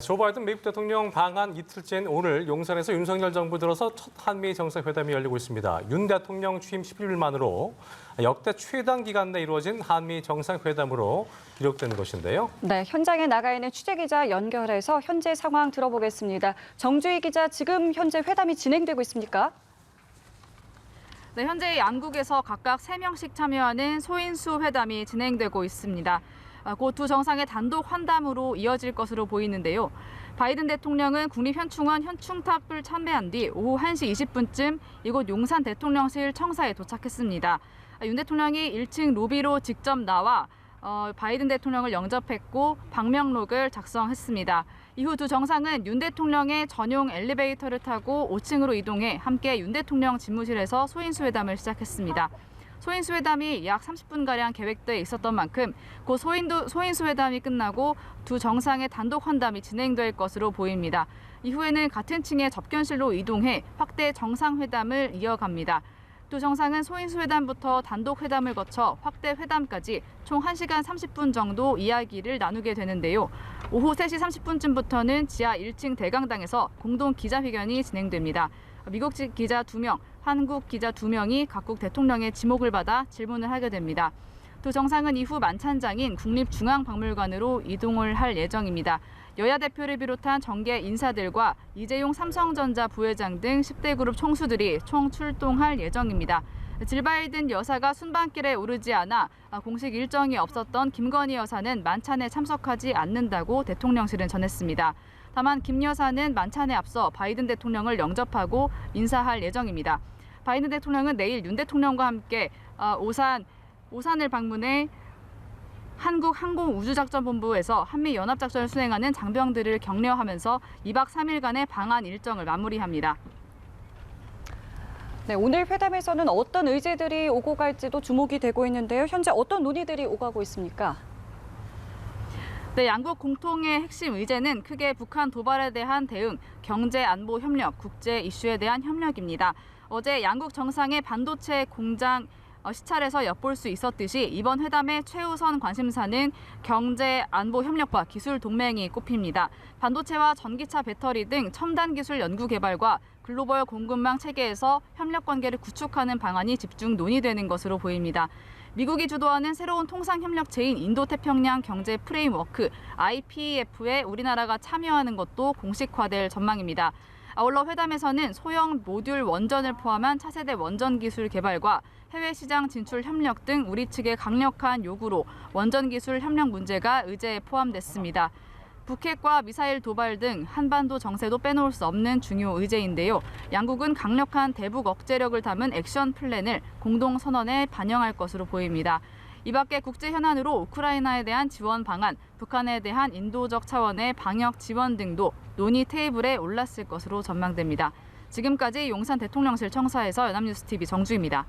조 바이든 미국 대통령 방한 이틀째인 오늘 용산에서 윤석열 정부 들어서 첫 한미 정상회담이 열리고 있습니다. 윤 대통령 취임 11일 만으로 역대 최단 기간 내 이루어진 한미 정상회담으로 기록된 것인데요. 네, 현장에 나가 있는 취재기자 연결해서 현재 상황 들어보겠습니다. 정주희 기자, 지금 현재 회담이 진행되고 있습니까? 네, 현재 양국에서 각각 3명씩 참여하는 소인수 회담이 진행되고 있습니다. 곧 두 정상의 단독 환담으로 이어질 것으로 보이는데요. 바이든 대통령은 국립현충원 현충탑을 참배한 뒤 오후 1시 20분쯤 이곳 용산 대통령실 청사에 도착했습니다. 윤 대통령이 1층 로비로 직접 나와 바이든 대통령을 영접했고 방명록을 작성했습니다. 이후 두 정상은 윤 대통령의 전용 엘리베이터를 타고 5층으로 이동해 함께 윤 대통령 집무실에서 소인수 회담을 시작했습니다. 소인수 회담이 약 30분가량 계획돼 있었던 만큼 곧 소인수 회담이 끝나고 두 정상의 단독 환담이 진행될 것으로 보입니다. 이후에는 같은 층의 접견실로 이동해 확대 정상회담을 이어갑니다. 두 정상은 소인수 회담부터 단독 회담을 거쳐 확대 회담까지 총 1시간 30분 정도 이야기를 나누게 되는데요. 오후 3시 30분쯤부터는 지하 1층 대강당에서 공동 기자회견이 진행됩니다. 미국 기자 2명, 한국 기자 2명이 각국 대통령의 지목을 받아 질문을 하게 됩니다. 두 정상은 이후 만찬장인 국립중앙박물관으로 이동을 할 예정입니다. 여야 대표를 비롯한 정계 인사들과 이재용 삼성전자 부회장 등 10대 그룹 총수들이 총 출동할 예정입니다. 질 바이든 여사가 순방길에 오르지 않아 공식 일정이 없었던 김건희 여사는 만찬에 참석하지 않는다고 대통령실은 전했습니다. 다만 김 여사는 만찬에 앞서 바이든 대통령을 영접하고 인사할 예정입니다. 바이든 대통령은 내일 윤 대통령과 함께 오산을 방문해 한국항공우주작전본부에서 한미연합작전을 수행하는 장병들을 격려하면서 2박 3일간의 방한 일정을 마무리합니다. 네, 오늘 회담에서는 어떤 의제들이 오고 갈지도 주목이 되고 있는데요. 현재 어떤 논의들이 오가고 있습니까? 네, 양국 공통의 핵심 의제는 크게 북한 도발에 대한 대응, 경제 안보 협력, 국제 이슈에 대한 협력입니다. 어제 양국 정상의 반도체 공장 시찰에서 엿볼 수 있었듯이 이번 회담의 최우선 관심사는 경제 안보 협력과 기술 동맹이 꼽힙니다. 반도체와 전기차 배터리 등 첨단 기술 연구 개발과 글로벌 공급망 체계에서 협력 관계를 구축하는 방안이 집중 논의되는 것으로 보입니다. 미국이 주도하는 새로운 통상협력체인 인도태평양 경제 프레임워크 IPEF에 우리나라가 참여하는 것도 공식화될 전망입니다. 아울러 회담에서는 소형 모듈 원전을 포함한 차세대 원전 기술 개발과 해외 시장 진출 협력 등 우리 측의 강력한 요구로 원전 기술 협력 문제가 의제에 포함됐습니다. 북핵과 미사일 도발 등 한반도 정세도 빼놓을 수 없는 중요 의제인데요. 양국은 강력한 대북 억제력을 담은 액션 플랜을 공동 선언에 반영할 것으로 보입니다. 이 밖에 국제 현안으로 우크라이나에 대한 지원 방안, 북한에 대한 인도적 차원의 방역 지원 등도 논의 테이블에 올랐을 것으로 전망됩니다. 지금까지 용산 대통령실 청사에서 연합뉴스TV 정주희입니다.